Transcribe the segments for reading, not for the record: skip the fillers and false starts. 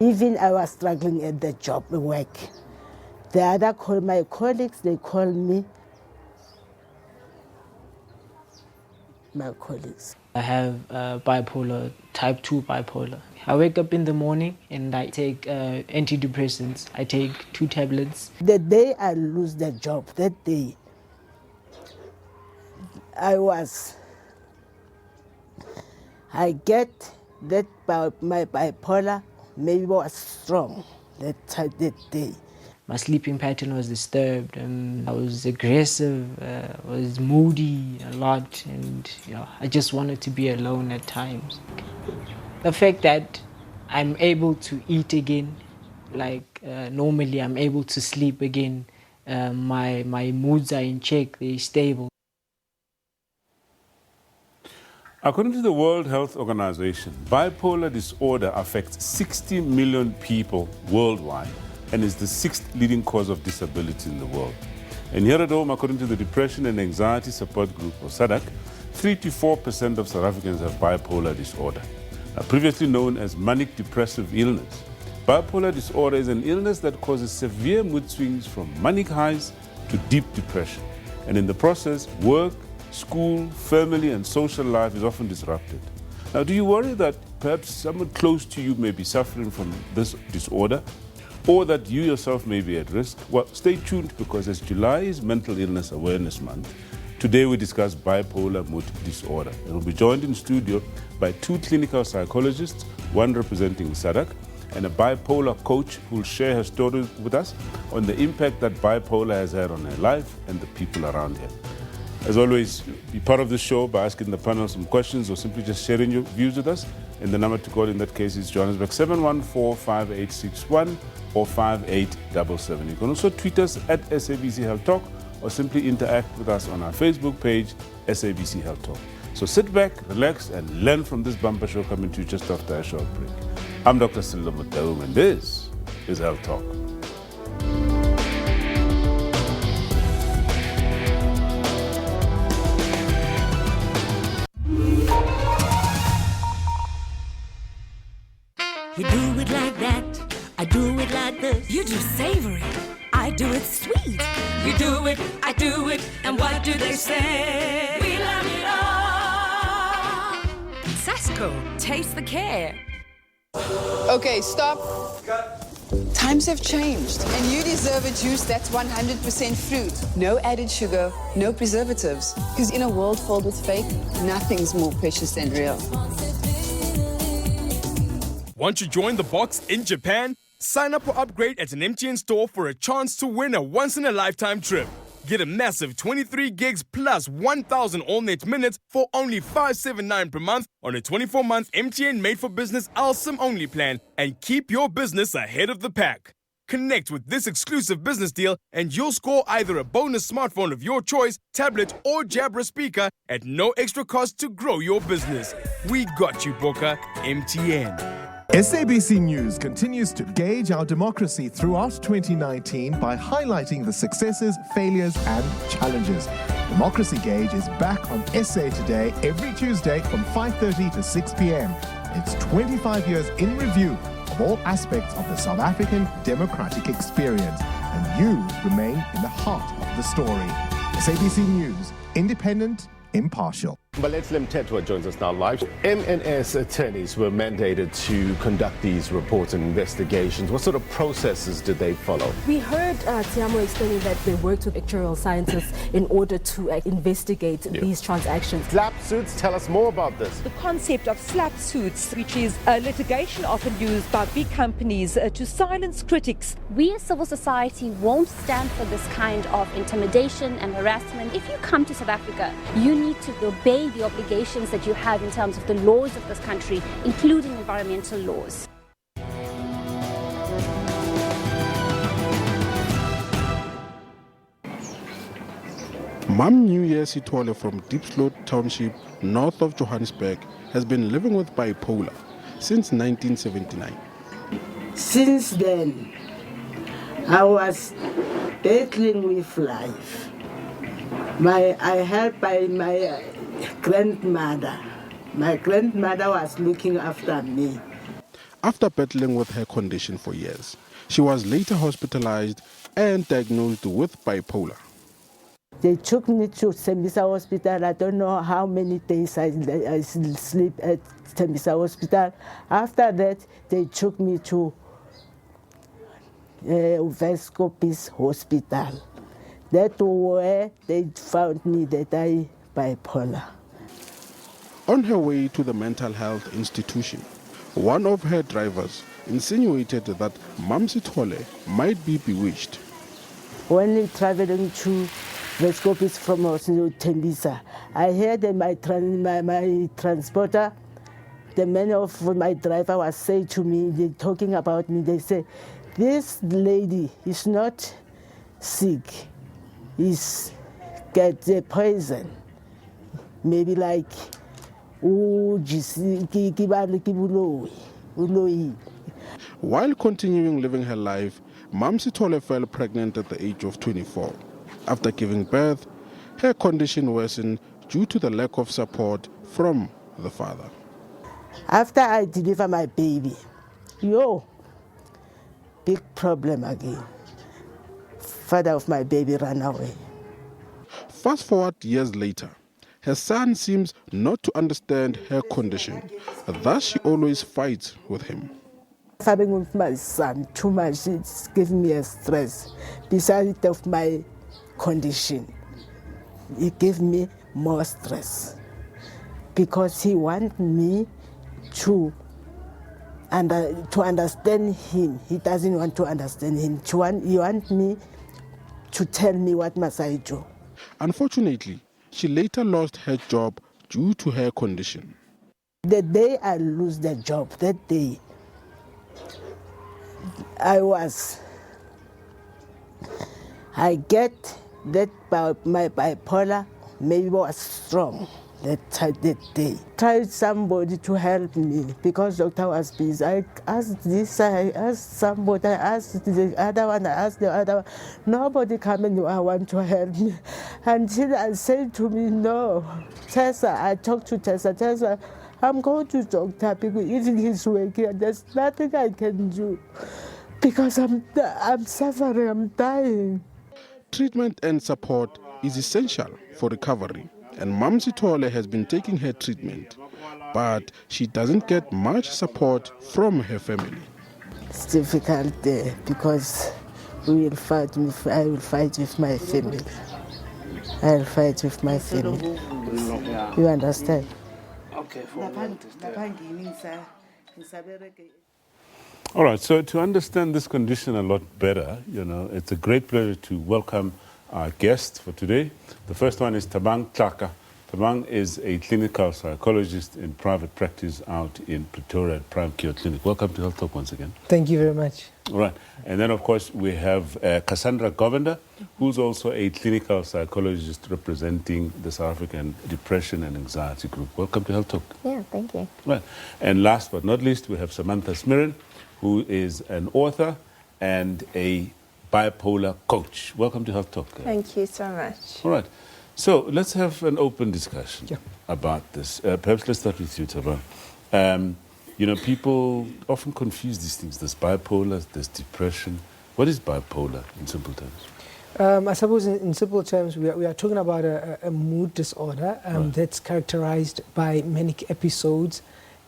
Even I was struggling at the job, work. My colleagues, they call me my colleagues. I have bipolar, type 2 bipolar. I wake up in the morning and I take antidepressants. I take 2 tablets. The day I lose the job, that day, I get that my bipolar maybe was strong that day. My sleeping pattern was disturbed, and I was aggressive, was moody a lot, and I just wanted to be alone at times. The fact that I'm able to eat again, like normally I'm able to sleep again, my moods are in check, they're stable. According to the World Health Organization, bipolar disorder affects 60 million people worldwide and is the 6th leading cause of disability in the world. And here at home, according to the Depression and Anxiety Support Group, or SADC, 3 to 4% of South Africans have bipolar disorder, previously known as manic depressive illness. Bipolar disorder is an illness that causes severe mood swings from manic highs to deep depression. And in the process, work, school, family, and social life is often disrupted. Now, do you worry that perhaps someone close to you may be suffering from this disorder, or that you yourself may be at risk? Well, stay tuned, because as July is Mental Illness Awareness Month, today we discuss bipolar mood disorder. And we'll be joined in studio by 2 clinical psychologists, one representing SADC, and a bipolar coach who will share her story with us on the impact that bipolar has had on her life and the people around her. As always, be part of the show by asking the panel some questions or simply just sharing your views with us. And the number to call in that case is Johannesburg 714-5861 or 5877. You can also tweet us at SABC Health Talk or simply interact with us on our Facebook page, SABC Health Talk. So sit back, relax, and learn from this bumper show coming to you just after a short break. I'm Dr. Silda Mutau, and this is Health Talk. You do it like that, I do it like this. You do savory, I do it sweet. You do it, I do it, and what do they say? We love it all. Sasco, taste the care. Okay, stop. Times have changed, and you deserve a juice that's 100% fruit. No added sugar, no preservatives. Because in a world filled with fake, nothing's more precious than real. Want to join the box in Japan? Sign up or upgrade at an MTN store for a chance to win a once-in-a-lifetime trip. Get a massive 23 gigs plus 1,000 all-net minutes for only $579 per month on a 24-month MTN made-for-business SIM-only plan, and keep your business ahead of the pack. Connect with this exclusive business deal and you'll score either a bonus smartphone of your choice, tablet or Jabra speaker at no extra cost to grow your business. We got you, Boca. MTN. SABC News continues to gauge our democracy throughout 2019 by highlighting the successes, failures, and challenges. Democracy Gauge is back on SA Today every Tuesday from 5:30 to 6 p.m. It's 25 years in review of all aspects of the South African democratic experience, and you remain in the heart of the story. SABC News, independent, impartial. Mbaletse Mthethwa joins us now live. MNS attorneys were mandated to conduct these reports and investigations. What sort of processes did they follow? We heard Tiamo explaining that they worked with actuarial scientists in order to investigate these transactions. Slap suits, tell us more about this. The concept of slap suits, which is litigation often used by big companies to silence critics. We as civil society won't stand for this kind of intimidation and harassment. If you come to South Africa, you need to obey the obligations that you have in terms of the laws of this country, including environmental laws. Mam New Year Sitole from Diepsloot Township, north of Johannesburg, has been living with bipolar since 1979. Since then, I was battling with life. I helped by my grandmother. My grandmother was looking after me. after battling with her condition for years. She was later hospitalized and diagnosed with bipolar. They took me to SABC hospital. I don't know how many days I sleep at SABC hospital. After that, they took me to Vescopis hospital. That's where they found me that I bipolar. On her way to the mental health institution, one of her drivers insinuated that Mam Sithole might be bewitched. When traveling to Vescopis from Tembisa, I heard that my transporter, the man of my driver was saying to me, they talking about me, they say, this lady is not sick, is get the poison. Maybe like, while continuing living her life, Mam Sithole fell pregnant at the age of 24. After giving birth, her condition worsened due to the lack of support from the father. After I deliver my baby, big problem again. Father of my baby ran away. Fast forward years later, her son seems not to understand her condition. Thus, she always fights with him. Having with my son too much, it's giving me a stress. Besides of my condition, it gives me more stress. Because he wants me to understand him. He doesn't want to understand him. He wants me to tell me what must I do. Unfortunately, she later lost her job due to her condition. The day I lose the job, that day, I get that my bipolar maybe was strong that day. Tried somebody to help me because doctor was busy. I asked this, I asked somebody, I asked the other one, I asked the other one. Nobody came and I want to help me. Until I said to me, no, Tessa, I talked to Tessa, I'm going to doctor because even he's working, there's nothing I can do because I'm suffering, I'm dying. Treatment and support is essential for recovery, and Mam Sithole has been taking her treatment, but she doesn't get much support from her family. It's difficult there because I will fight with my family. I'll fight with my family. You understand? Okay. All right, so to understand this condition a lot better, it's a great pleasure to welcome our guests for today. The first one is Thabang Tlaka. Thabang is a clinical psychologist in private practice out in Pretoria at Prime Care Clinic. Welcome to Health Talk once again. Thank you very much. All right, and then of course we have Cassandra Govender, who's also a clinical psychologist representing the South African Depression and Anxiety Group. Welcome to Health Talk. Yeah, thank you. Right, and last but not least, we have Samantha Smirin, who is an author and a bipolar coach. Welcome to Health Talk. Thank you so much. All right. So let's have an open discussion about this. Perhaps let's start with you, Thabang. People often confuse these things. There's bipolar, there's depression. What is bipolar in simple terms? I suppose in simple terms, we are talking about a mood disorder that's characterized by manic episodes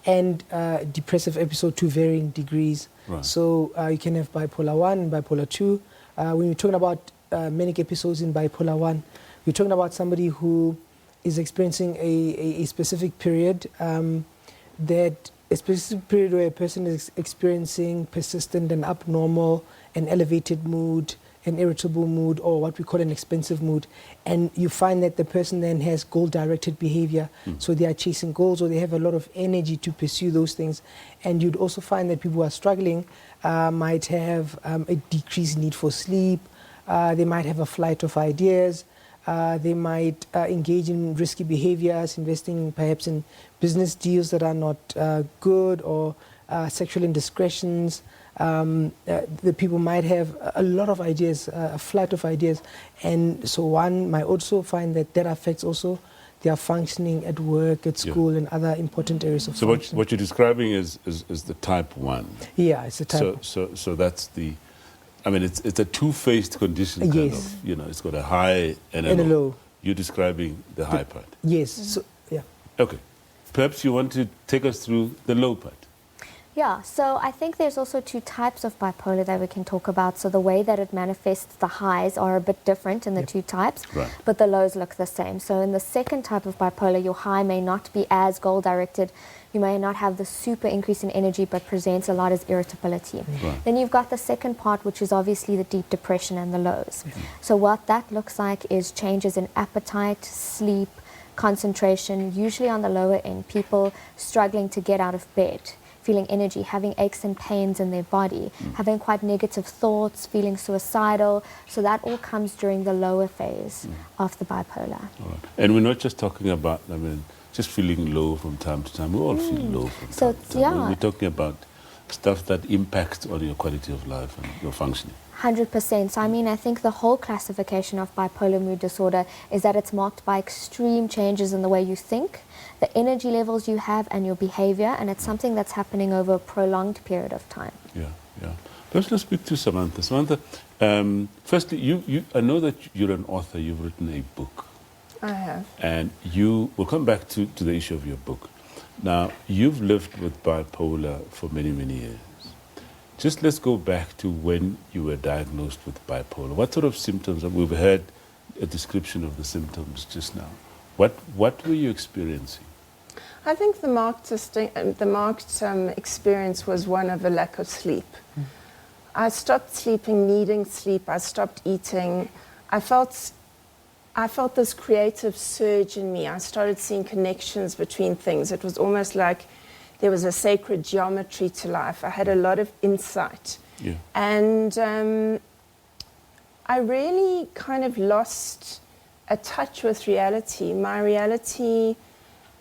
and depressive episodes to varying degrees. Right. So you can have bipolar 1 and bipolar 2. When you're talking about manic episodes in bipolar 1, we're talking about somebody who is experiencing a specific period, where a person is experiencing persistent and abnormal and elevated mood, an irritable mood, or what we call an expensive mood. And you find that the person then has goal-directed behavior. So they are chasing goals, or they have a lot of energy to pursue those things. And you'd also find that people who are struggling might have a decreased need for sleep. They might have a flight of ideas. They might engage in risky behaviors, investing perhaps in business deals that are not good, or sexual indiscretions. The people might have a lot of ideas, a flight of ideas. And so one might also find that affects also their functioning at work, at school, and other important areas of So function. what you're describing is the type 1. Yeah, it's a type. So that's the, I mean, it's a two-faced condition, kind Yes. of. You know, it's got a high and a low. You're describing the high part. Yes. So, yeah. Okay. Perhaps you want to take us through the low part. Yeah, so I think there's also 2 types of bipolar that we can talk about. So the way that it manifests, the highs are a bit different in the 2 types, Right. but the lows look the same. So in the second type of bipolar, your high may not be as goal-directed. You may not have the super increase in energy, but presents a lot as irritability. Right. Then you've got the second part, which is obviously the deep depression and the lows. So what that looks like is changes in appetite, sleep, concentration, usually on the lower end, people struggling to get out of bed, feeling energy, having aches and pains in their body, having quite negative thoughts, feeling suicidal. So that all comes during the lower phase of the bipolar. All right. And we're not just talking about, I mean, just feeling low from time to time. We all feel low from time to time. Yeah. We're talking about stuff that impacts on your quality of life and your functioning. 100%. So I mean, I think the whole classification of bipolar mood disorder is that it's marked by extreme changes in the way you think, the energy levels you have, and your behavior, and it's something that's happening over a prolonged period of time. Yeah, yeah. Let's speak to Samantha. Samantha, firstly, I know that you're an author. You've written a book. I have. And we'll come back to the issue of your book. Now, you've lived with bipolar for many, many years. Just let's go back to when you were diagnosed with bipolar. What sort of symptoms? We've heard a description of the symptoms just now. What were you experiencing? I think the marked experience was one of a lack of sleep. I stopped sleeping, needing sleep. I stopped eating. I felt this creative surge in me. I started seeing connections between things. It was almost like there was a sacred geometry to life. I had a lot of insight. Yeah. And I really kind of lost a touch with reality. My reality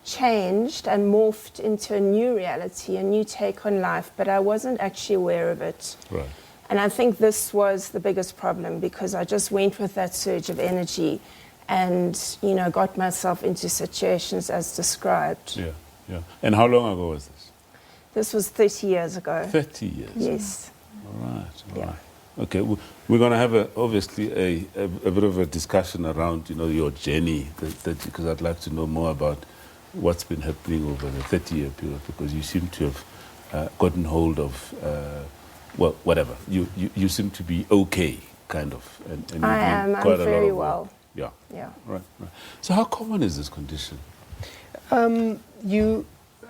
changed and morphed into a new reality, a new take on life, but I wasn't actually aware of it. Right. And I think this was the biggest problem, because I just went with that surge of energy and, you know, got myself into situations as described. Yeah, yeah. And how long ago was this? This was 30 years ago. 30 years? Yes. All right. Okay, we're going to have obviously a bit of a discussion around, you know, your journey, because I'd like to know more about what's been happening over the 30-year period, because you seem to have gotten hold of, well, whatever. You seem to be okay, kind of. And I am. I'm very well. Yeah. Yeah. Right. So how common is this condition?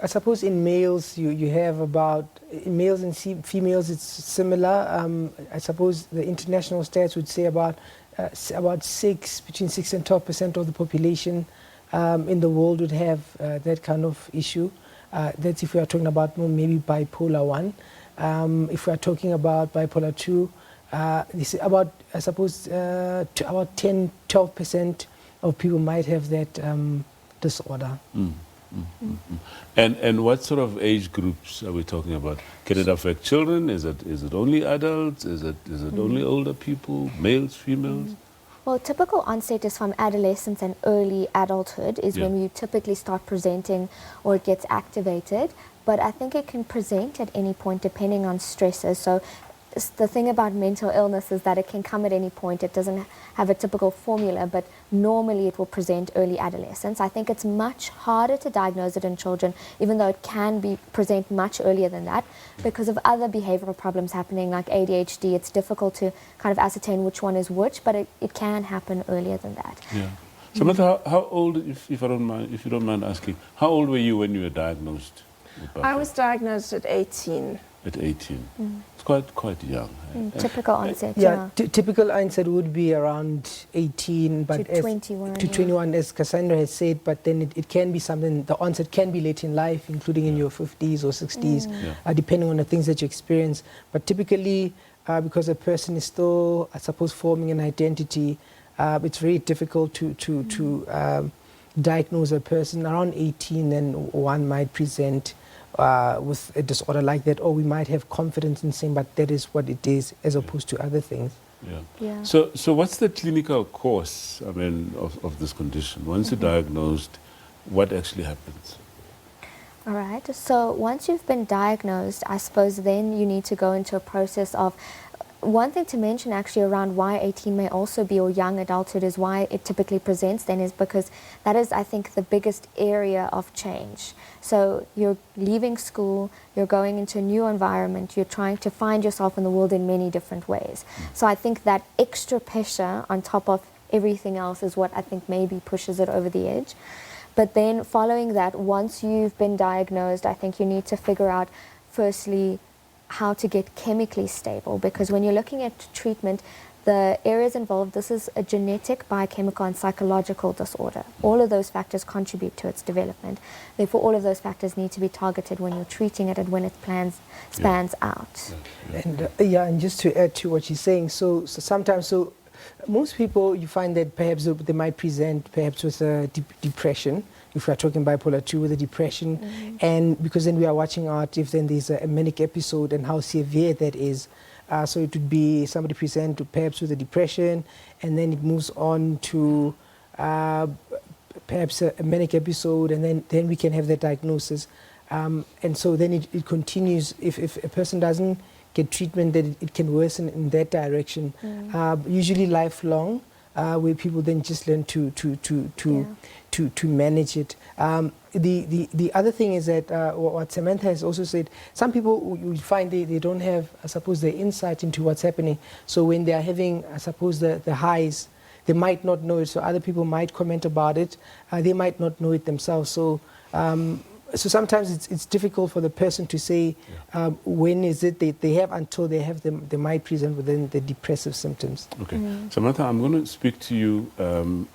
I suppose in males you have about, in males and females it's similar. I suppose the international stats would say about between 6 and 12% of the population in the world would have that kind of issue. That's if we are talking about maybe bipolar 1. If we are talking about bipolar 2, this is about, I suppose, about 10-12% of people might have that disorder. And what sort of age groups are we talking about? Can it affect children? Is it only adults? Is it only older people? Males, females? Well, typical onset is from adolescence and early adulthood is when you typically start presenting or it gets activated. But I think it can present at any point depending on stresses. So the thing about mental illness is that it can come at any point. It doesn't have a typical formula, but normally it will present early adolescence. I think it's much harder to diagnose it in children, even though it can present much earlier than that, because of other behavioral problems happening like ADHD. It's difficult to kind of ascertain which one is which, but it can happen earlier than that. Yeah. Samantha, how old, if you don't mind asking, how old were you when you were diagnosed with bipolar? I was diagnosed at 18. At 18. It's quite young. Typical onset, typical onset would be around 18, but to 21. To 21, as Cassandra has said, but then it can be something, the onset can be late in life, including in your 50s or 60s, depending on the things that you experience. But typically, because a person is still, I suppose, forming an identity, it's very difficult to diagnose a person around 18, then one might present with a disorder like that, or we might have confidence in saying, but that is what it is, as opposed to other things. Yeah. So what's the clinical course, I mean, of this condition? Once you're diagnosed, what actually happens? All right, so once you've been diagnosed, I suppose then you need to go into a process of, one thing to mention actually around why 18 may also be, or young adulthood is why it typically presents then, is because that is, I think, the biggest area of change. So you're leaving school, you're going into a new environment, you're trying to find yourself in the world in many different ways. So I think that extra pressure on top of everything else is what I think maybe pushes it over the edge. But then following that, once you've been diagnosed, I think you need to figure out, firstly, how to get chemically stable, because when you're looking at treatment, the areas involved, this is a genetic, biochemical and psychological disorder. All of those factors contribute to its development. Therefore, all of those factors need to be targeted when you're treating it and when it spans out. And and just to add to what she's saying, so sometimes, most people, you find that perhaps they might present perhaps with depression, if we are talking bipolar 2 with a depression, and because then we are watching out if then there's a manic episode and how severe that is. So it would be somebody present perhaps with a depression, and then it moves on to perhaps a manic episode, and then we can have the diagnosis. And so then it continues. If a person doesn't get treatment, then it can worsen in that direction. Usually lifelong, where people then just learn to manage it. The other thing is that what Samantha has also said, some people you find they don't have, I suppose, the insight into what's happening. So when they are having, I suppose, the highs, they might not know it. So other people might comment about it. They might not know it themselves. So sometimes it's difficult for the person to say when is it they have, until they have them, they might present with the depressive symptoms. Okay. Samantha, I'm going to speak to you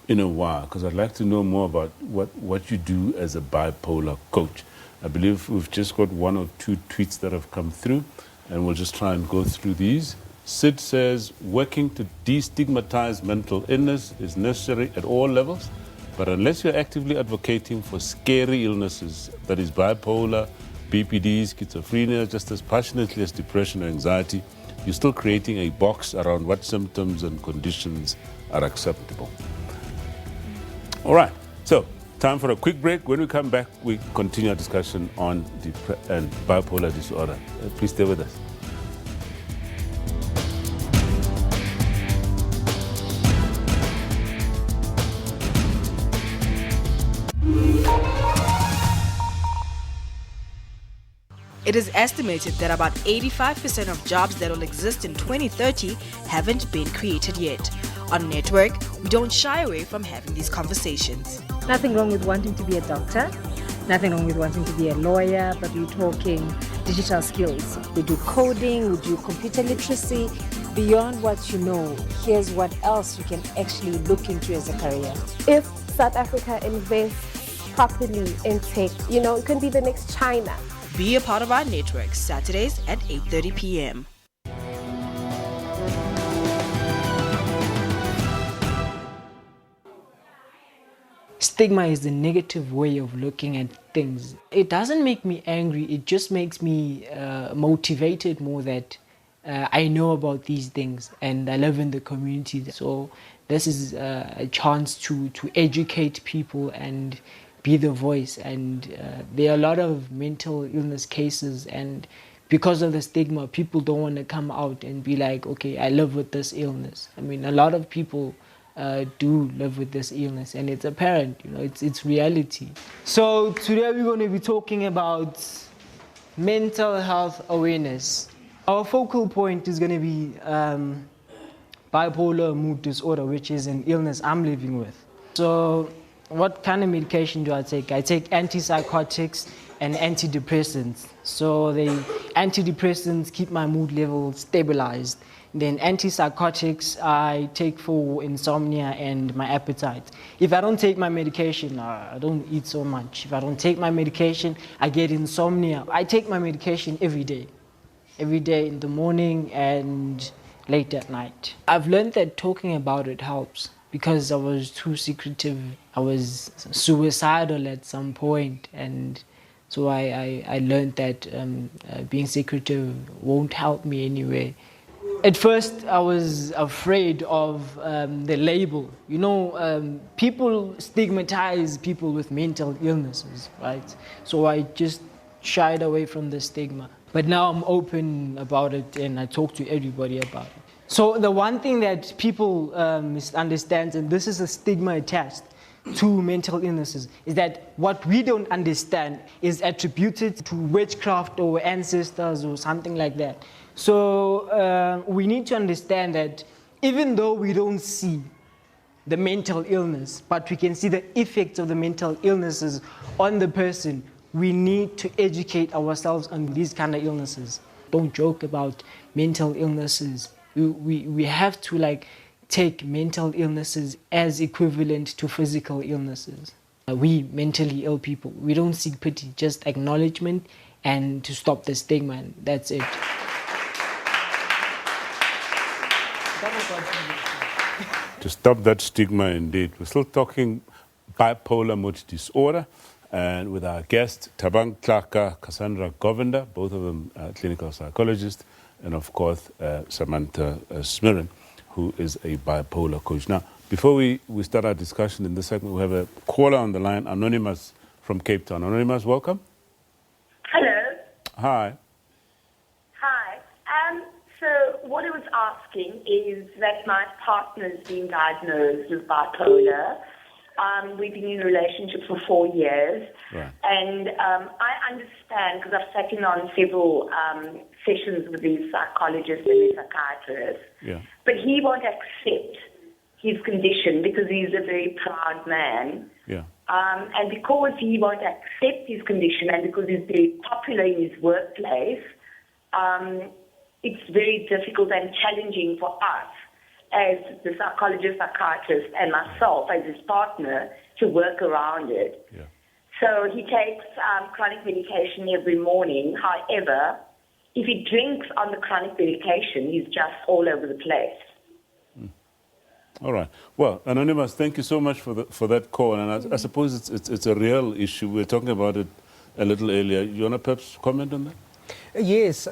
in a while, because I'd like to know more about what you do as a bipolar coach. I believe we've just got 1 or 2 tweets that have come through, and we'll just try and go through these. Sid says, working to destigmatize mental illness is necessary at all levels. But unless you're actively advocating for scary illnesses, that is bipolar, BPD, schizophrenia, just as passionately as depression or anxiety, you're still creating a box around what symptoms and conditions are acceptable. All right, so time for a quick break. When we come back, we continue our discussion on bipolar disorder. Please stay with us. It is estimated that about 85% of jobs that will exist in 2030 haven't been created yet. On Network, we don't shy away from having these conversations. Nothing wrong with wanting to be a doctor, nothing wrong with wanting to be a lawyer, but we're talking digital skills. We do coding, we do computer literacy. Beyond what you know, here's what else you can actually look into as a career. If South Africa invests properly in tech, it can be the next China. Be a part of our network, Saturdays at 8:30 p.m. Stigma is the negative way of looking at things. It doesn't make me angry, it just makes me motivated more that I know about these things and I live in the community. So this is a chance to educate people and be the voice. And there are a lot of mental illness cases, and because of the stigma, people don't want to come out and be like, okay, I live with this illness. I mean, a lot of people do live with this illness, and it's apparent, it's reality. So today we're going to be talking about mental health awareness. Our focal point is going to be bipolar mood disorder, which is an illness I'm living with. So what kind of medication do I take? I take antipsychotics and antidepressants. So the antidepressants keep my mood level stabilized. Then antipsychotics I take for insomnia and my appetite. If I don't take my medication, I don't eat so much. If I don't take my medication, I get insomnia. I take my medication every day in the morning and late at night. I've learned that talking about it helps, because I was too secretive. I was suicidal at some point, and so I learned that being secretive won't help me anyway. At first, I was afraid of the label. You know, people stigmatize people with mental illnesses, right? So I just shied away from the stigma. But now I'm open about it and I talk to everybody about it. So the one thing that people misunderstand, and this is a stigma attached to mental illnesses, is that what we don't understand is attributed to witchcraft or ancestors or something like that. So we need to understand that even though we don't see the mental illness, but we can see the effects of the mental illnesses on the person, we need to educate ourselves on these kind of illnesses. Don't joke about mental illnesses. We have to take mental illnesses as equivalent to physical illnesses. We mentally ill people, we don't seek pity, just acknowledgement and to stop the stigma, and that's it. To stop that stigma, indeed. We're still talking bipolar mood disorder, and with our guest, Thabang Tlaka, Cassandra Govender, both of them clinical psychologists, and of course, Samantha Smirren, who is a bipolar coach. Now, before we start our discussion in this segment, we have a caller on the line, Anonymous from Cape Town. Anonymous, welcome. Hello. Hi. Hi. So what I was asking is that my partner's been diagnosed with bipolar. We've been in a relationship for 4 years. Right. And I understand, because I've sat in on several sessions with these psychologists and these psychiatrists, Yeah. but he won't accept his condition because he's a very proud man. Yeah. And because he won't accept his condition and because he's very popular in his workplace, it's very difficult and challenging for us as the psychologist, psychiatrist, and myself as his partner to work around it. Yeah. So he takes chronic medication every morning. However, if he drinks on the chronic medication, he's just all over the place. All right. Well, Anonymous, thank you so much for that call. And I suppose it's a real issue. We were talking about it a little earlier. You want to perhaps comment on that? Yes.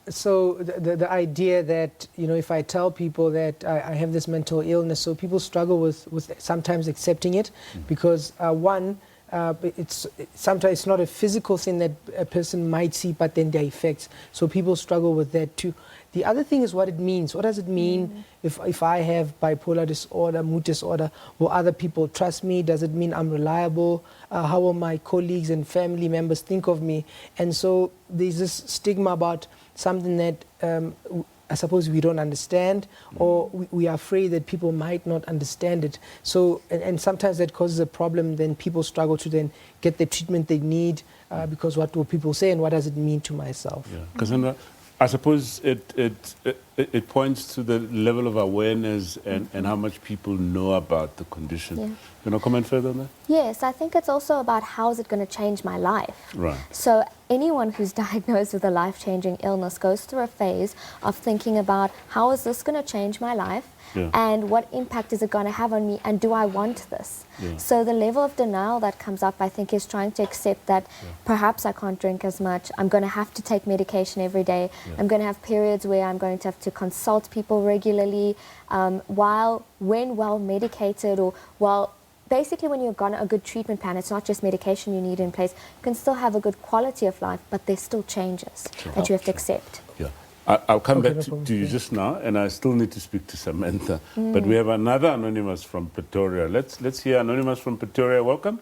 So the idea that, if I tell people that I have this mental illness, so people struggle with sometimes accepting it because, one, sometimes it's not a physical thing that a person might see, but then their effects. So people struggle with that too. The other thing is what it means. What does it mean if I have bipolar disorder, mood disorder? Will other people trust me? Does it mean I'm reliable? How will my colleagues and family members think of me? And so there's this stigma about something that I suppose we don't understand, or we are afraid that people might not understand it. So, and sometimes that causes a problem. Then people struggle to then get the treatment they need because what will people say and what does it mean to myself? Yeah. Cassandra, I suppose it points to the level of awareness and how much people know about the condition. Yeah. You want to comment further on that? Yes, I think it's also about how is it going to change my life. Right. So anyone who's diagnosed with a life-changing illness goes through a phase of thinking about how is this going to change my life, and what impact is it going to have on me, and do I want this? Yeah. So the level of denial that comes up, I think, is trying to accept that perhaps I can't drink as much, I'm going to have to take medication every day, I'm going to have periods where I'm going to have to consult people regularly, when well medicated or basically when you've got a good treatment plan, it's not just medication you need in place, you can still have a good quality of life, but there's still changes that you have to accept. Yeah. I'll come back to you just now, and I still need to speak to Samantha. But we have another Anonymous from Pretoria. Let's hear Anonymous from Pretoria. Welcome.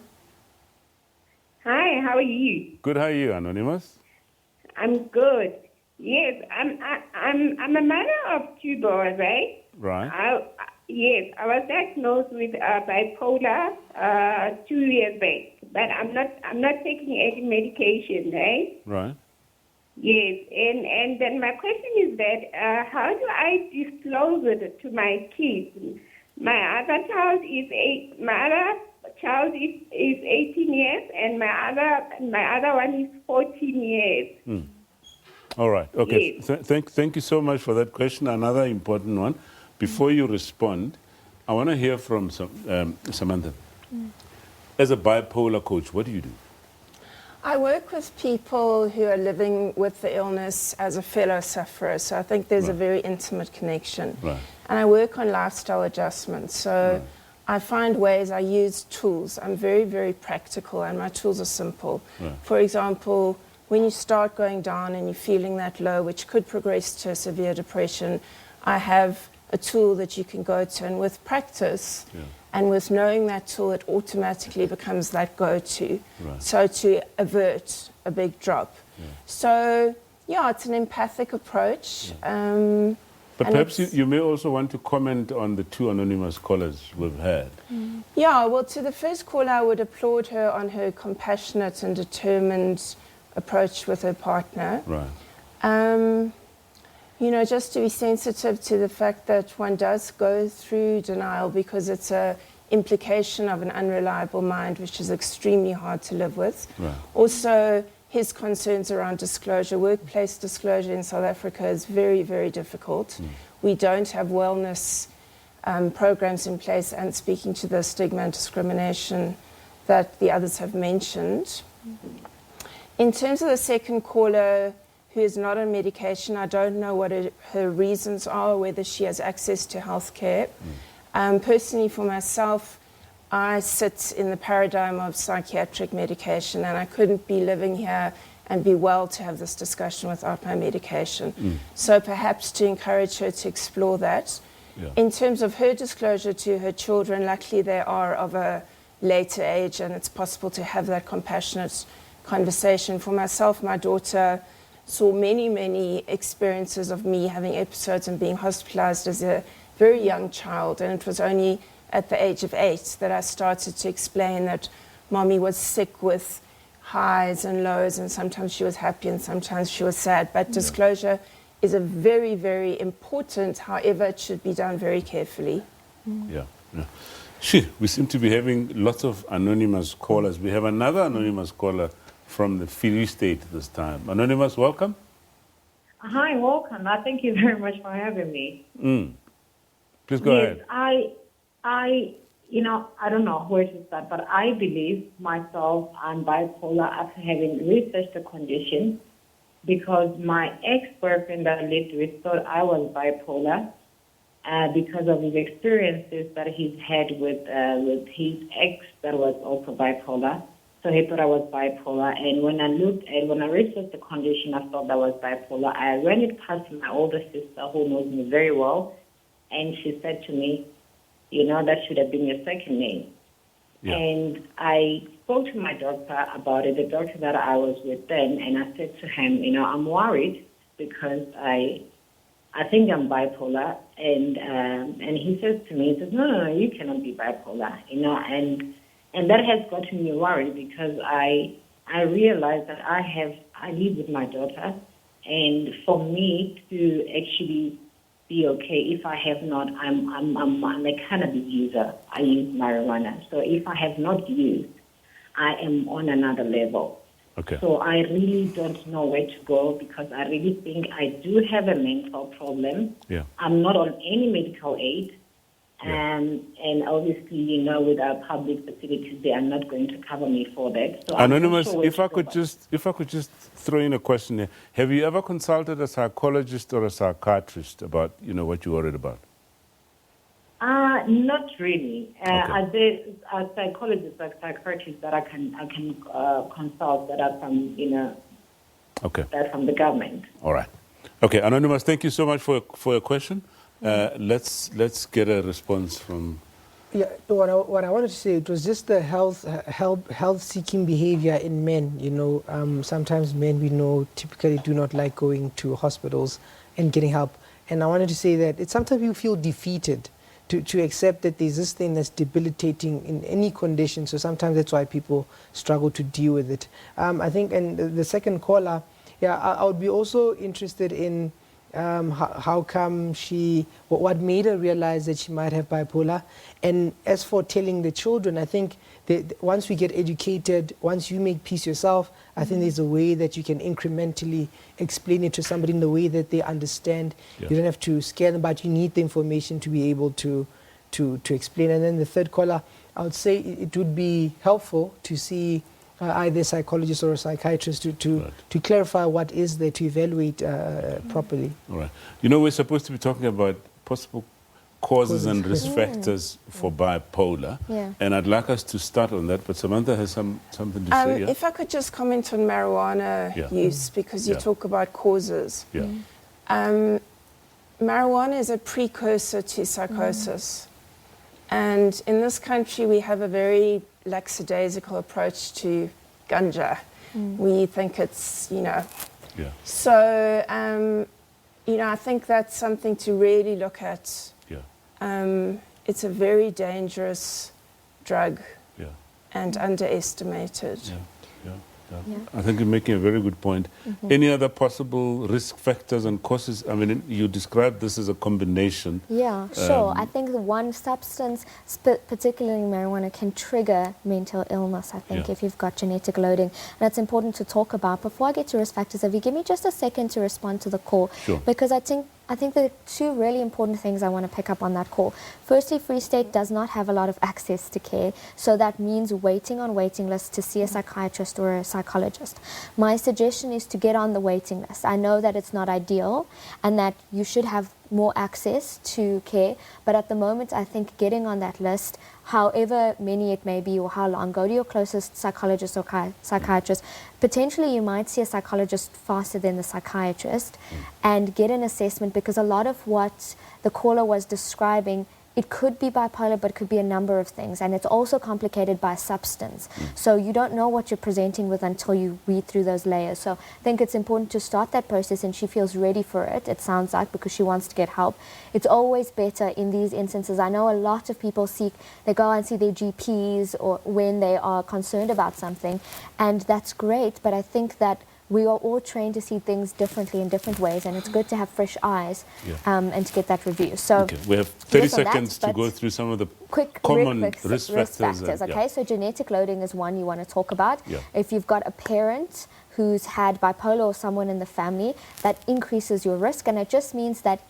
Hi, how are you? Good. How are you, Anonymous? I'm good. Yes, I'm a mother of 2 boys, right? Right. Yes, I was diagnosed with bipolar 2 years back, but I'm not taking any medication, right? Right. Yes, and then my question is that how do I disclose it to my kids? My other child is 18 years, and my other one is 14 years. All right. Okay. Yes. Thank you so much for that question. Another important one. Before you respond, I want to hear from Samantha. As a bipolar coach, what do you do? I work with people who are living with the illness as a fellow sufferer, so I think there's a very intimate connection. Right. And I work on lifestyle adjustments, so I find ways, I use tools. I'm very, very practical, and my tools are simple. Right. For example, when you start going down and you're feeling that low, which could progress to severe depression, I have a tool that you can go to, and with practice, and with knowing that tool, it automatically becomes that go-to. Right. So to avert a big drop. So, yeah, it's an empathic approach. But and perhaps it's- you may also want to comment on the two anonymous callers we've had. Yeah, well, to the first caller, I would applaud her on her compassionate and determined approach with her partner. Right. You know, just to be sensitive to the fact that one does go through denial because it's a implication of an unreliable mind, which is extremely hard to live with. Right. Also, his concerns around disclosure. Workplace disclosure in South Africa is very, very difficult. We don't have wellness programs in place, and speaking to the stigma and discrimination that the others have mentioned. In terms of the second caller, who is not on medication, I don't know what her reasons are, whether she has access to healthcare. Personally, for myself, I sit in the paradigm of psychiatric medication, and I couldn't be living here and be well to have this discussion without my medication. So perhaps to encourage her to explore that. In terms of her disclosure to her children, luckily they are of a later age, and it's possible to have that compassionate conversation. For myself, my daughter saw many, many experiences of me having episodes and being hospitalized as a very young child, and it was only at the age of 8 that I started to explain that mommy was sick with highs and lows, and sometimes she was happy and sometimes she was sad. But disclosure is a very, very important, however, it should be done very carefully. Yeah. We seem to be having lots of anonymous callers. We have another anonymous caller from the Free State this time. Anonymous, welcome. Hi, welcome. Thank you very much for having me. Please go ahead. I don't know where to start, but I believe myself I'm bipolar after having researched the condition, because my ex-boyfriend that I lived with thought I was bipolar because of his experiences that he's had with his ex that was also bipolar. So he thought I was bipolar, and when I researched the condition, I thought I was bipolar. I ran it past my older sister, who knows me very well, and she said to me, that should have been your second name. Yeah. And I spoke to my doctor about it, the doctor that I was with then, and I said to him, I'm worried because I think I'm bipolar, and he says to me, he says, no, you cannot be bipolar, and that has gotten me worried, because I realized that I live with my daughter, and for me to actually be okay, if I have not, I'm a cannabis user. I use marijuana. So if I have not used, I am on another level. Okay. So I really don't know where to go, because I really think I do have a mental problem. Yeah. I'm not on any medical aid. And obviously, with our public facilities, they are not going to cover me for that. So Anonymous, I'm not sure if I could just throw in a question here. Have you ever consulted a psychologist or a psychiatrist about, what you're worried about? Not really. There are psychologists, like psychiatrists that I can consult that are from, that from the government. All right. Okay, Anonymous, thank you so much for your question. Let's get a response from. Yeah, what I wanted to say, it was just the health-seeking behavior in men. Sometimes men we know typically do not like going to hospitals and getting help. And I wanted to say that sometimes you feel defeated to accept that there's this thing that's debilitating in any condition. So sometimes that's why people struggle to deal with it. I think, and the second caller, I would be also interested in how come what made her realize that she might have bipolar. And as for telling the children, I think that once we get educated, once you make peace yourself, I think there's a way that you can incrementally explain it to somebody in the way that they understand. Yes. You don't have to scare them, but you need the information to be able to explain. And then the third caller, I would say it would be helpful to see either a psychologist or a psychiatrist to clarify what is there, to evaluate properly. All right. You know, we're supposed to be talking about possible causes and risk factors for bipolar. Yeah. And I'd like us to start on that, but Samantha has something to say. Yeah? If I could just comment on marijuana use, because you talk about causes. Yeah. Marijuana is a precursor to psychosis. And in this country, we have a very lackadaisical approach to ganja. We think it's, So, I think that's something to really look at. It's a very dangerous drug and underestimated. I think you're making a very good point. Any other possible risk factors and causes? I mean, you described this as a combination. Yeah, sure. I think the one substance, particularly marijuana, can trigger mental illness, I think, if you've got genetic loading. And it's important to talk about. Before I get to risk factors, if you give me just a second to respond to the call. Sure. Because I think there are two really important things I want to pick up on that call. Firstly, Free State does not have a lot of access to care, so that means waiting on waiting lists to see a psychiatrist or a psychologist. My suggestion is to get on the waiting list. I know that it's not ideal and that you should have more access to care, but at the moment I think getting on that list, however many it may be or how long, go to your closest psychologist or psychiatrist. Potentially you might see a psychologist faster than the psychiatrist and get an assessment, because a lot of what the caller was describing, it could be bipolar, but it could be a number of things. And it's also complicated by substance. So you don't know what you're presenting with until you read through those layers. So I think it's important to start that process, and she feels ready for it, it sounds like, because she wants to get help. It's always better in these instances. I know a lot of people they go and see their GPs or when they are concerned about something, and that's great, but I think that we are all trained to see things differently in different ways, and it's good to have fresh eyes and to get that review. So we have 30 seconds to go through some of the common risk factors. Okay, so genetic loading is one you want to talk about. If you've got a parent who's had bipolar or someone in the family, that increases your risk, and it just means that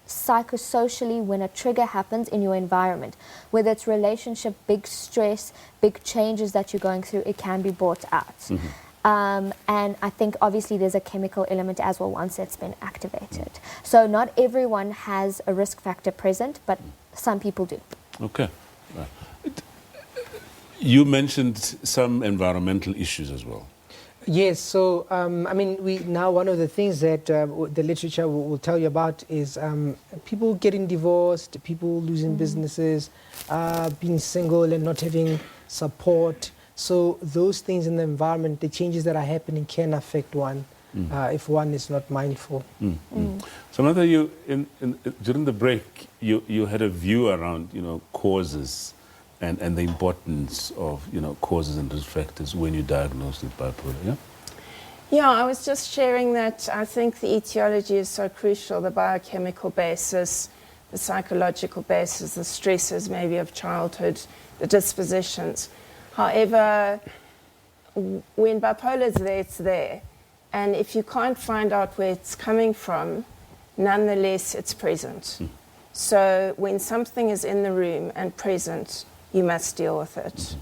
psychosocially, when a trigger happens in your environment, whether it's relationship, big stress, big changes that you're going through, it can be brought out. And I think obviously there's a chemical element as well once it's been activated. So not everyone has a risk factor present, but some people do. Okay. You mentioned some environmental issues as well. Yes, so I mean, one of the things that the literature will tell you about is people getting divorced, people losing businesses, being single and not having support. So those things in the environment, the changes that are happening, can affect one if one is not mindful. Samantha, you during the break, you had a view around causes and the importance of causes and risk factors when you diagnose with bipolar. Yeah, I was just sharing that I think the etiology is so crucial, the biochemical basis, the psychological basis, the stresses maybe of childhood, the dispositions. However, when bipolar is there, it's there. And if you can't find out where it's coming from, nonetheless, it's present. So when something is in the room and present, you must deal with it.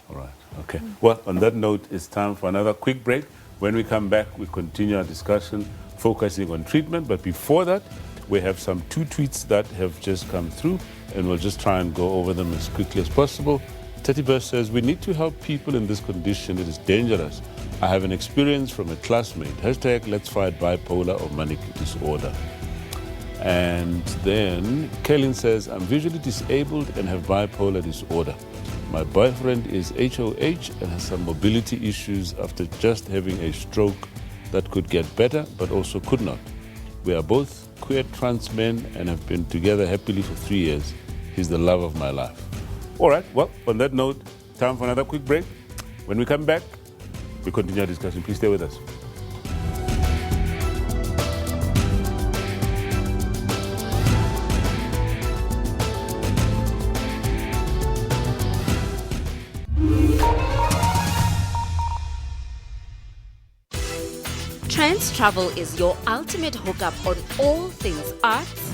All right. Okay. Well, on that note, it's time for another quick break. When we come back, we continue our discussion, focusing on treatment. But before that, we have some 2 tweets that have just come through, and we'll just try and go over them as quickly as possible. Teddy Bear says, we need to help people in this condition. It is dangerous. I have an experience from a classmate. # let's fight bipolar or manic disorder. And then Kaylin says, I'm visually disabled and have bipolar disorder. My boyfriend is HOH and has some mobility issues after just having a stroke that could get better, but also could not. We are both queer trans men and have been together happily for 3 years. He's the love of my life. All right, well, on that note, time for another quick break. When we come back, we continue our discussion. Please stay with us. Trans Travel is your ultimate hookup on all things arts,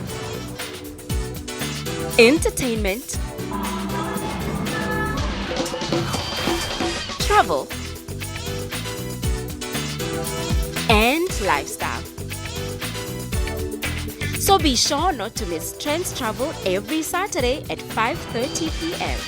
entertainment, travel, lifestyle. So be sure not to miss Trends Travel every Saturday at 5:30 p.m.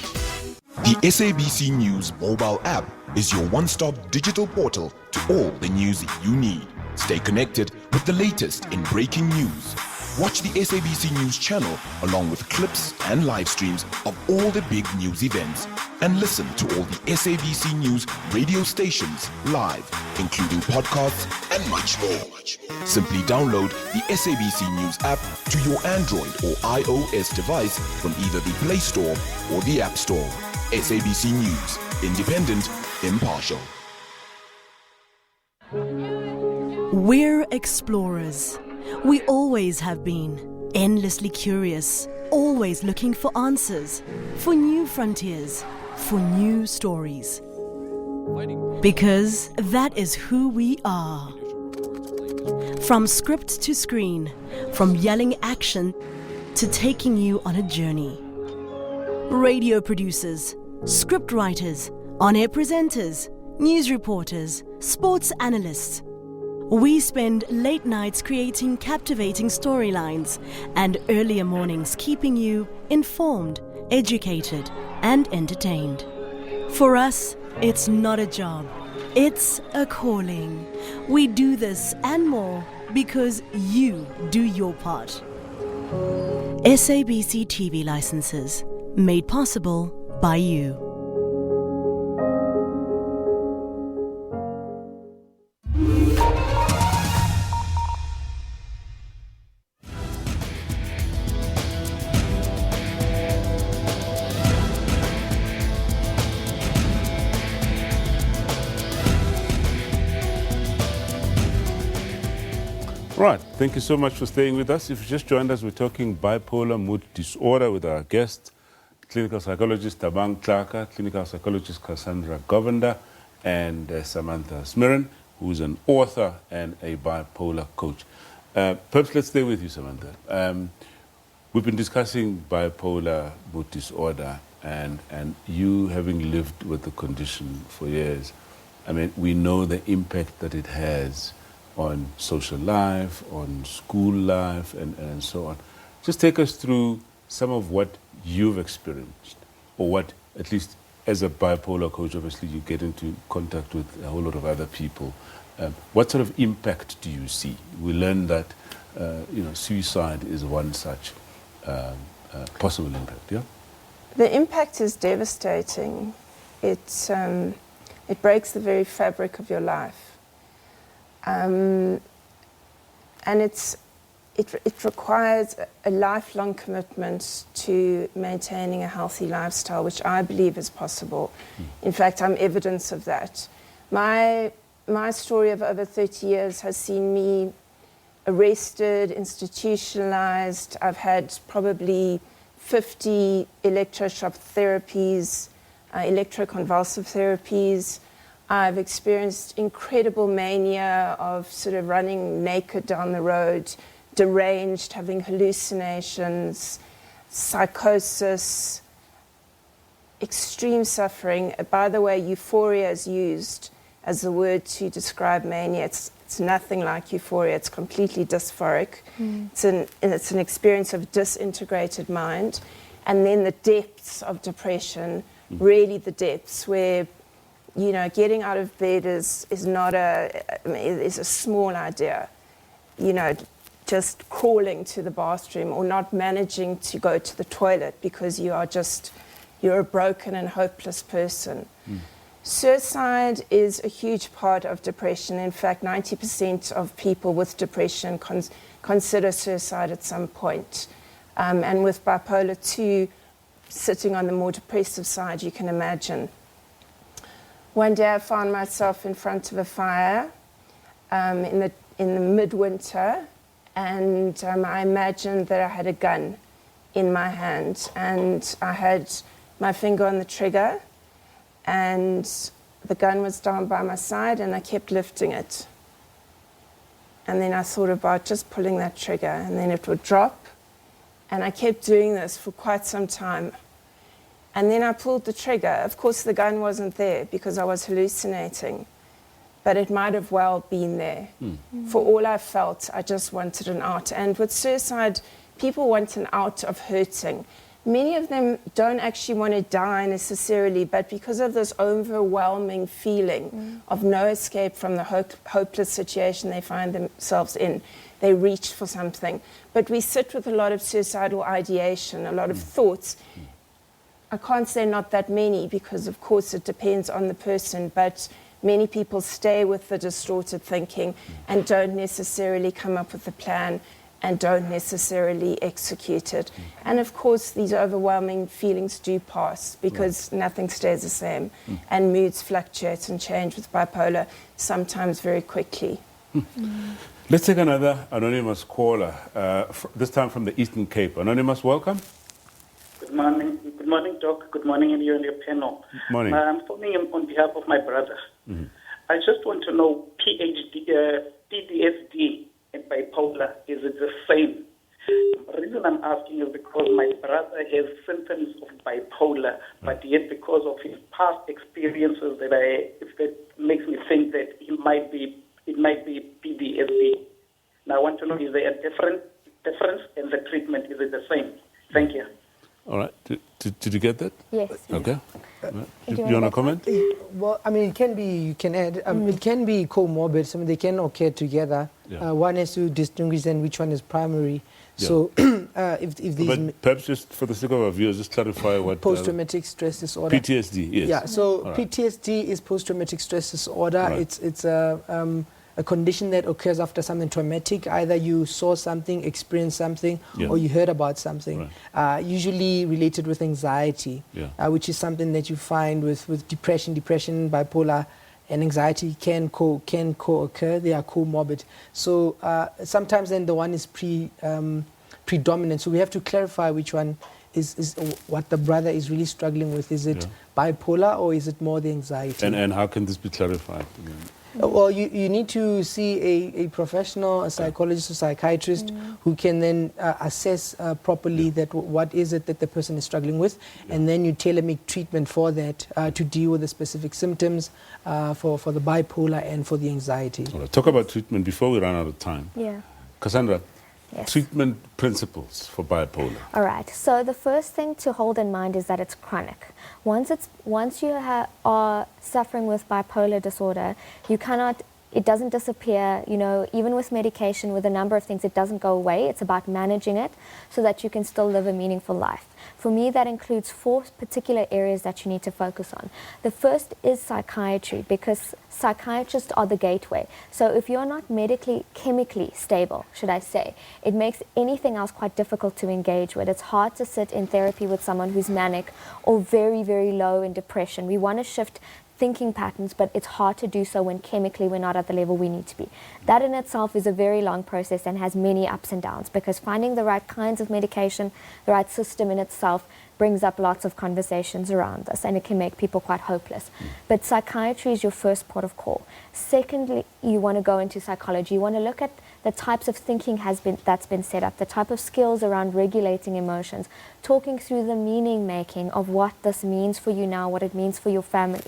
The SABC News mobile app is your one-stop digital portal to all the news you need. Stay connected with the latest in breaking news. Watch the SABC News channel along with clips and live streams of all the big news events. And listen to all the SABC News radio stations live, including podcasts and much more. Simply download the SABC News app to your Android or iOS device from either the Play Store or the App Store. SABC News, independent, impartial. We're explorers. We always have been, endlessly curious, always looking for answers, for new frontiers, for new stories. Because that is who we are. From script to screen, from yelling action to taking you on a journey. Radio producers, script writers, on-air presenters, news reporters, sports analysts. We spend late nights creating captivating storylines and earlier mornings keeping you informed, educated, and entertained. For us, it's not a job, it's a calling. We do this and more because you do your part. SABC TV licenses, made possible by you. Right, thank you so much for staying with us. If you just joined us, we're talking bipolar mood disorder with our guest, clinical psychologist Tabang Tlaka, clinical psychologist Cassandra Govender, and Samantha Smirin, who is an author and a bipolar coach. Perhaps let's stay with you, Samantha. We've been discussing bipolar mood disorder, and you having lived with the condition for years, I mean, we know the impact that it has on social life, on school life, and so on. Just take us through some of what you've experienced, or what, at least as a bipolar coach, obviously you get into contact with a whole lot of other people. What sort of impact do you see? We learned that suicide is one such possible impact, yeah? The impact is devastating. It breaks the very fabric of your life. And it requires a lifelong commitment to maintaining a healthy lifestyle, which I believe is possible. In fact, I'm evidence of that. My story of over 30 years has seen me arrested, institutionalized. I've had probably 50 electroshock therapies, electroconvulsive therapies. I've experienced incredible mania of sort of running naked down the road, deranged, having hallucinations, psychosis, extreme suffering. By the way, euphoria is used as the word to describe mania. It's nothing like euphoria. It's completely dysphoric. It's an experience of disintegrated mind. And then the depths of depression, really the depths where, you know, getting out of bed is not is a small idea. You know, just crawling to the bathroom or not managing to go to the toilet because you're a broken and hopeless person. Suicide is a huge part of depression. In fact, 90% of people with depression consider suicide at some point. And with bipolar 2 sitting on the more depressive side, you can imagine. One day I found myself in front of a fire in the midwinter, and I imagined that I had a gun in my hand, and I had my finger on the trigger, and the gun was down by my side, and I kept lifting it. And then I thought about just pulling that trigger, and then it would drop, and I kept doing this for quite some time. And then I pulled the trigger. Of course, the gun wasn't there because I was hallucinating. but it might have well been there. For all I felt, I just wanted an out. And with suicide, people want an out of hurting. Many of them don't actually want to die necessarily, but because of this overwhelming feeling of no escape from the hopeless situation they find themselves in, they reach for something. But we sit with a lot of suicidal ideation, a lot of thoughts. I can't say not that many, because of course it depends on the person, but many people stay with the distorted thinking and don't necessarily come up with a plan and don't necessarily execute it. And of course, these overwhelming feelings do pass, because nothing stays the same. And moods fluctuate and change with bipolar, sometimes very quickly. Let's take another anonymous caller, this time from the Eastern Cape. Anonymous, welcome. Good morning, Doc. Good morning, and you and your panel. Morning. I'm phoning on behalf of my brother. I just want to know, PTSD and bipolar, is it the same? The reason I'm asking is because my brother has symptoms of bipolar, but yet because of his past experiences that makes me think that it might be PTSD. Now I want to know, is there a difference in the treatment? Is it the same? Thank you. All right. Did you get that? Yes. Okay. Do you want to comment? Well, I mean, it can be, you can add, it can be comorbid. I mean, they can occur together. One has to distinguish then which one is primary. Yeah. So if these... But perhaps just for the sake of our viewers, just clarify what... Post-traumatic stress disorder. PTSD, yes. Yeah, so right. PTSD is post-traumatic stress disorder. Right. It's a condition that occurs after something traumatic. Either you saw something, experienced something, or you heard about something. Usually related with anxiety, which is something that you find with depression, bipolar, and anxiety can co-occur. They are comorbid. So sometimes then the one is predominant. So we have to clarify which one is what the brother is really struggling with. Is it bipolar, or is it more the anxiety? And how can this be clarified? Well, you need to see a professional, a psychologist or psychiatrist who can then assess properly that what is it that the person is struggling with, and then you tailor-make treatment for that to deal with the specific symptoms for the bipolar and for the anxiety. All right. Talk about treatment before we run out of time. Yeah. Cassandra, Yes. treatment principles for bipolar. All right. So the first thing to hold in mind is that it's chronic. Once you are suffering with bipolar disorder, you cannot. It doesn't disappear. You know, even with medication, with a number of things, it doesn't go away. It's about managing it so that you can still live a meaningful life. For me, that includes 4 particular areas that you need to focus on. The first is psychiatry, because psychiatrists are the gateway. So if you're not chemically stable, should I say, it makes anything else quite difficult to engage with. It's hard to sit in therapy with someone who's manic or very, very low in depression. We want to shift thinking patterns, but it's hard to do so when chemically we're not at the level we need to be. That in itself is a very long process and has many ups and downs, because finding the right kinds of medication, the right system in itself, brings up lots of conversations around this, and it can make people quite hopeless. But psychiatry is your first port of call. Secondly, you want to go into psychology. You want to look at the types of thinking that's been set up, the type of skills around regulating emotions, talking through the meaning making of what this means for you now, what it means for your family.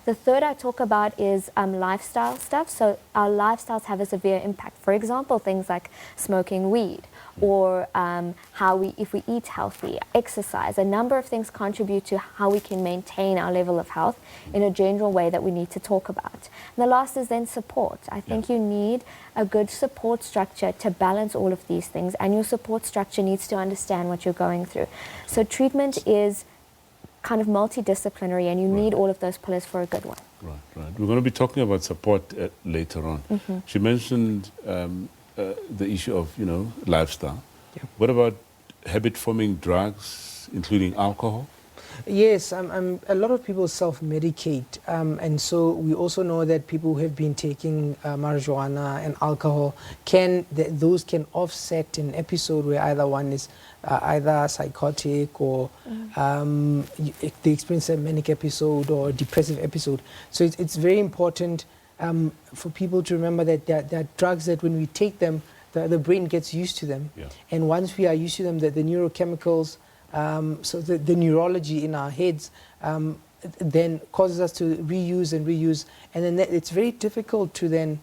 The third I talk about is lifestyle stuff. So our lifestyles have a severe impact. For example, things like smoking weed, or if we eat healthy, exercise. A number of things contribute to how we can maintain our level of health in a general way that we need to talk about. And the last is then support. I think you need a good support structure to balance all of these things, and your support structure needs to understand what you're going through. So treatment is kind of multidisciplinary, and you need all of those pillars for a good one. Right. We're going to be talking about support later on. She mentioned the issue of, lifestyle. What about habit-forming drugs, including alcohol? Yes, a lot of people self-medicate, and so we also know that people who have been taking marijuana and alcohol those can offset an episode where either one is either psychotic or they experience a manic episode or a depressive episode. So it's very important for people to remember that there are drugs that when we take them, the brain gets used to them, and once we are used to them, the neurochemicals So the neurology in our heads then causes us to reuse and reuse, and then it's very difficult to then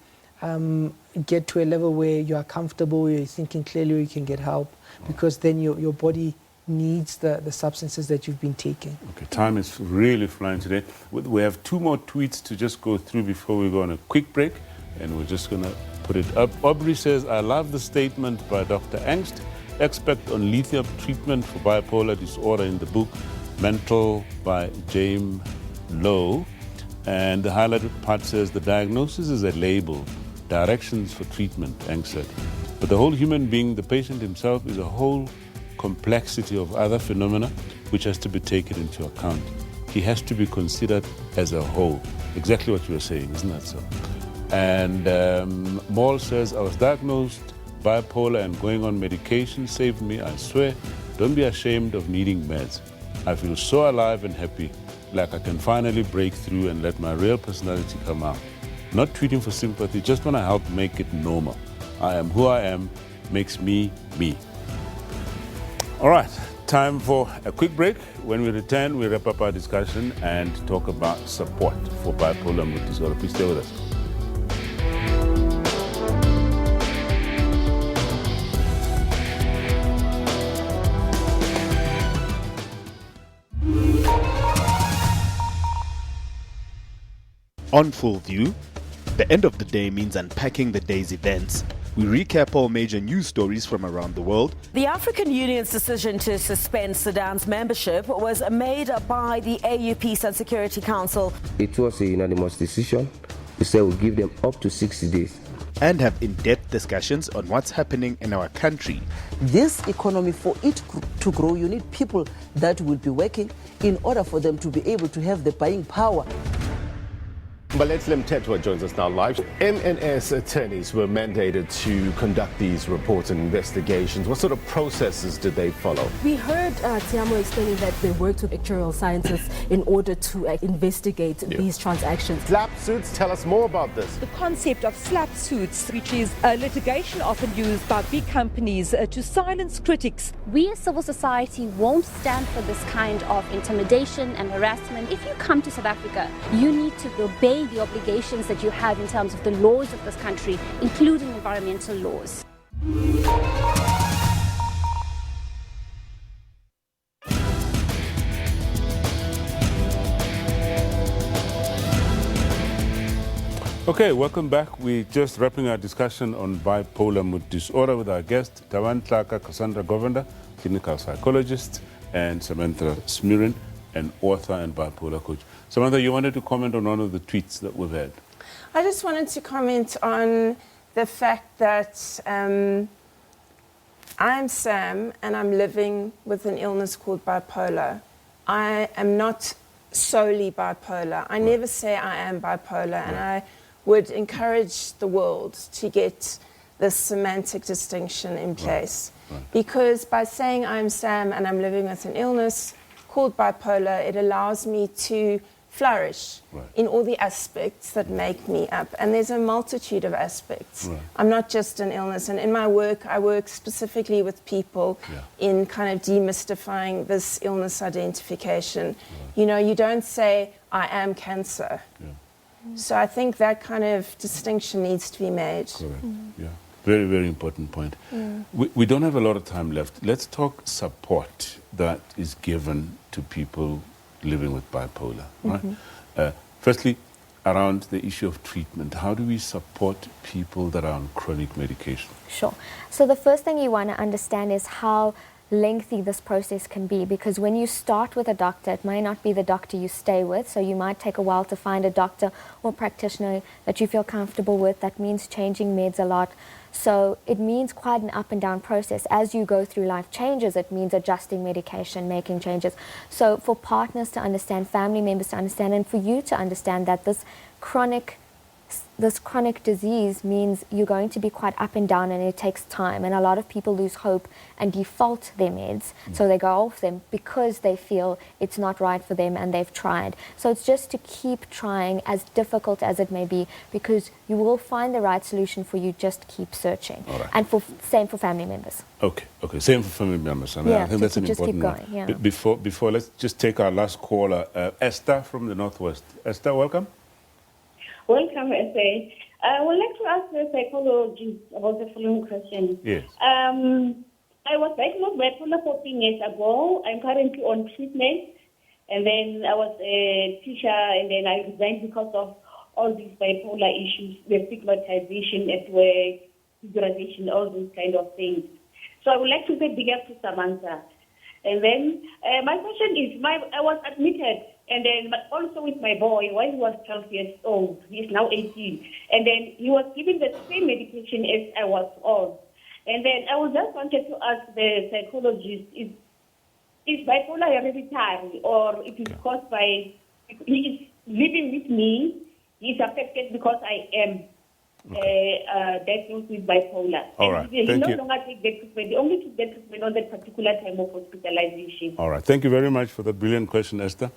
get to a level where you are comfortable, where you're thinking clearly, where you can get help, because then your body needs the substances that you've been taking. Okay, time is really flying today. We have 2 more tweets to just go through before we go on a quick break, and we're just going to put it up. Aubrey says, I love the statement by Dr. Angst, expert on lithium treatment for bipolar disorder in the book Mental by James Lowe. And the highlighted part says, the diagnosis is a label, directions for treatment, Angst said. But the whole human being, the patient himself, is a whole complexity of other phenomena which has to be taken into account. He has to be considered as a whole. Exactly what you were saying, isn't that so? And Maul says, I was diagnosed bipolar and going on medication saved me, I swear. Don't be ashamed of needing meds. I feel so alive and happy, like I can finally break through and let my real personality come out. Not tweeting for sympathy, just want to help make it normal. I am who I am, makes me, me. All right, time for a quick break. When we return, we wrap up our discussion and talk about support for bipolar mood disorder. Please stay with us. On Full View, the end of the day means unpacking the day's events. We recap all major news stories from around the world. The African Union's decision to suspend Sudan's membership was made by the AU Peace and Security Council. It was a unanimous decision. We said we'll give them up to 60 days. And have in-depth discussions on what's happening in our country. This economy, for it to grow, you need people that will be working in order for them to be able to have the buying power. Baletsle Mthethwa joins us now live. MNS attorneys were mandated to conduct these reports and investigations. What sort of processes did they follow? We heard Tiamo explaining that they worked with actuarial scientists in order to investigate these transactions. Slap suits, tell us more about this. The concept of slap suits, which is a litigation often used by big companies to silence critics. We as civil society won't stand for this kind of intimidation and harassment. If you come to South Africa, you need to obey the obligations that you have in terms of the laws of this country, including environmental laws. Okay, welcome back. We're just wrapping our discussion on bipolar mood disorder with our guest, Tawan Tlaka Cassandra Govender, clinical psychologist, and Samantha Smirin, an author and bipolar coach. Samantha, you wanted to comment on one of the tweets that we've had. I just wanted to comment on the fact that I'm Sam and I'm living with an illness called bipolar. I am not solely bipolar. I never say I am bipolar, and I would encourage the world to get this semantic distinction in place. Because by saying I'm Sam and I'm living with an illness called bipolar, it allows me to flourish in all the aspects that make me up. And there's a multitude of aspects. I'm not just an illness. And in my work, I work specifically with people in kind of demystifying this illness identification. You know, you don't say, I am cancer. So I think that kind of distinction needs to be made. Yeah. Very, very important point. We don't have a lot of time left. Let's talk support that is given to people living with bipolar. Right? Firstly, around the issue of treatment, how do we support people that are on chronic medication? Sure. So the first thing you want to understand is how lengthy this process can be, because when you start with a doctor, it may not be the doctor you stay with, so you might take a while to find a doctor or practitioner that you feel comfortable with. That means changing meds a lot. So it means quite an up and down process. As you go through life changes, it means adjusting medication, making changes. So for partners to understand, family members to understand, and for you to understand that this chronic this chronic disease means you're going to be quite up and down, and it takes time, and a lot of people lose hope and default their meds, so they go off them because they feel it's not right for them and they've tried. So it's just to keep trying, as difficult as it may be, because you will find the right solution for you. Just keep searching. Right. And same for family members. Okay, same for family members. And Yeah, I think that's an just keep important going, one. yeah. Before, let's just take our last caller, Esther from the Northwest. Esther, welcome. Welcome, SA. I would like to ask the psychologist about the following question. Yes. I was diagnosed bipolar 14 years ago. I'm currently on treatment. And then I was a teacher, and then I resigned because of all these bipolar issues, the stigmatization at work, degradation, all those kind of things. So I would like to say big up to Samantha. And then my question is, I was admitted, and then but also with my boy when he was 12 years old. He's now 18. And then he was given the same medication as I was on. And then I just wanted to ask the psychologist, is bipolar hereditary, or it is caused by, he is living with me, he is affected because I am diagnosed with bipolar. All right, He thank no you. longer take the treatment. He only took the treatment on that particular time of hospitalization. All right, thank you very much for that brilliant question, Esther.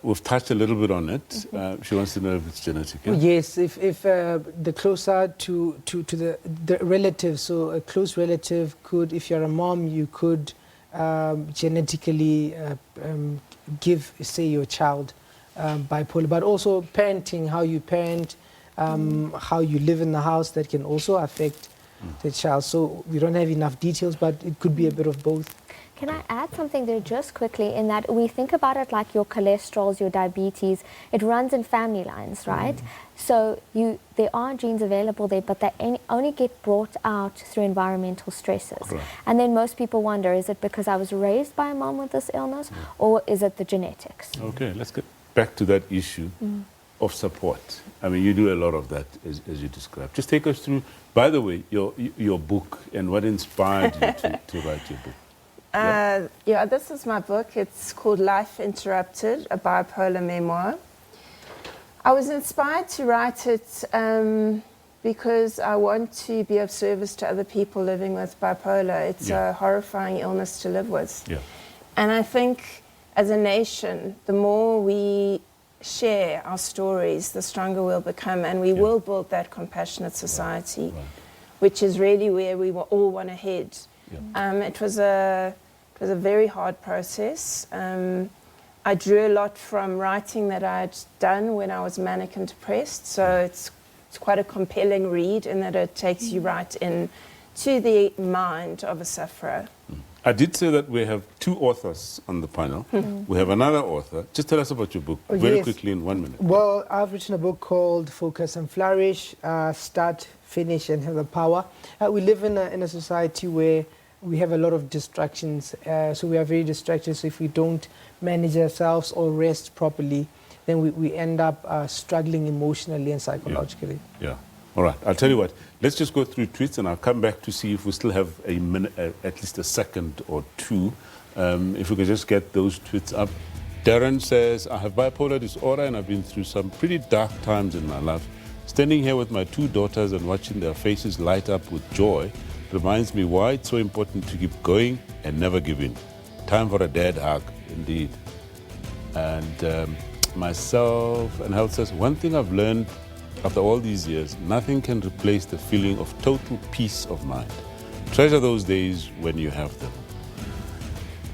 We've touched a little bit on it. She wants to know if it's genetic. Yeah? Yes, if the closer to the relative, so a close relative could, if you're a mom, you could genetically give, say, your child bipolar, but also parenting, how you parent, how you live in the house, that can also affect the child. So we don't have enough details, but it could be a bit of both. Can I add something there just quickly, in that we think about it like your cholesterols, your diabetes, it runs in family lines, right? So there are genes available there, but they only get brought out through environmental stresses. Right. And then most people wonder, is it because I was raised by a mom with this illness, or is it the genetics? Okay, let's get back to that issue of support. I mean, you do a lot of that, as you described. Just take us through, by the way, your book and what inspired you to write your book. Yeah, this is my book. It's called Life Interrupted, a bipolar memoir. I was inspired to write it because I want to be of service to other people living with bipolar. It's a horrifying illness to live with. Yeah. And I think as a nation, the more we share our stories, the stronger we'll become, and we will build that compassionate society, which is really where we all want to head. It was a very hard process. I drew a lot from writing that I'd done when I was manic and depressed, so it's quite a compelling read in that it takes you right in to the mind of a sufferer. I did say that we have two authors on the panel. We have another author. Just tell us about your book very quickly in 1 minute. Well, I've written a book called Focus and Flourish, Start, Finish and Have the Power. We live in a society where we have a lot of distractions, so we are very distracted. So if we don't manage ourselves or rest properly, then we end up struggling emotionally and psychologically. Yeah. All right. I'll tell you what. Let's just go through tweets, and I'll come back to see if we still have a minute, at least a second or two. If we could just get those tweets up. Darren says, I have bipolar disorder, and I've been through some pretty dark times in my life. Standing here with my two daughters and watching their faces light up with joy reminds me why it's so important to keep going and never give in. Time for a dad hug, indeed. And myself and Health says, one thing I've learned after all these years, nothing can replace the feeling of total peace of mind. Treasure those days when you have them.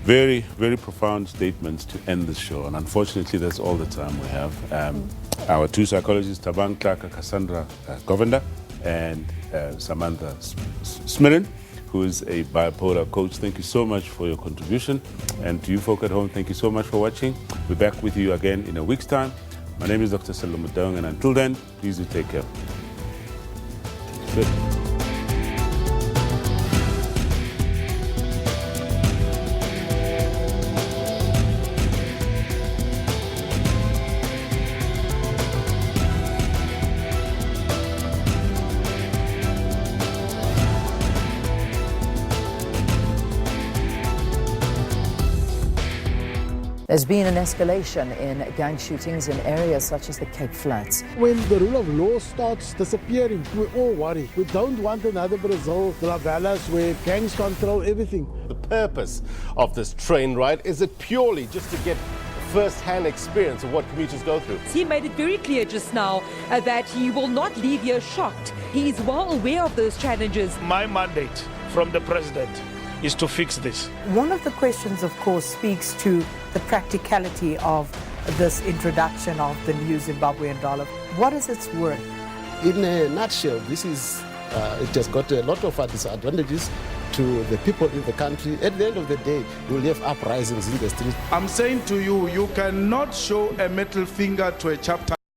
Very, very profound statements to end the show, and unfortunately that's all the time we have. Our two psychologists, Tabang Tlaka, Cassandra Govender, and Samantha Smirin, who is a bipolar coach. Thank you so much for your contribution. And to you folk at home, thank you so much for watching. We'll be back with you again in a week's time. My name is Dr. Sello Mudong, and until then, please do take care. Good. There's been an escalation in gang shootings in areas such as the Cape Flats. When the rule of law starts disappearing, we all worry. We don't want another Brazil, the Lavelas, where gangs control everything. The purpose of this train ride, is it purely just to get first-hand experience of what commuters go through? He made it very clear just now that he will not leave here shocked. He is well aware of those challenges. My mandate from the president is to fix this. One of the questions, of course, speaks to the practicality of this introduction of the new Zimbabwean dollar. What is its worth? In a nutshell, this is, it has got a lot of disadvantages to the people in the country. At the end of the day, we'll have uprisings in the streets. I'm saying to you, you cannot show a middle finger to a chapter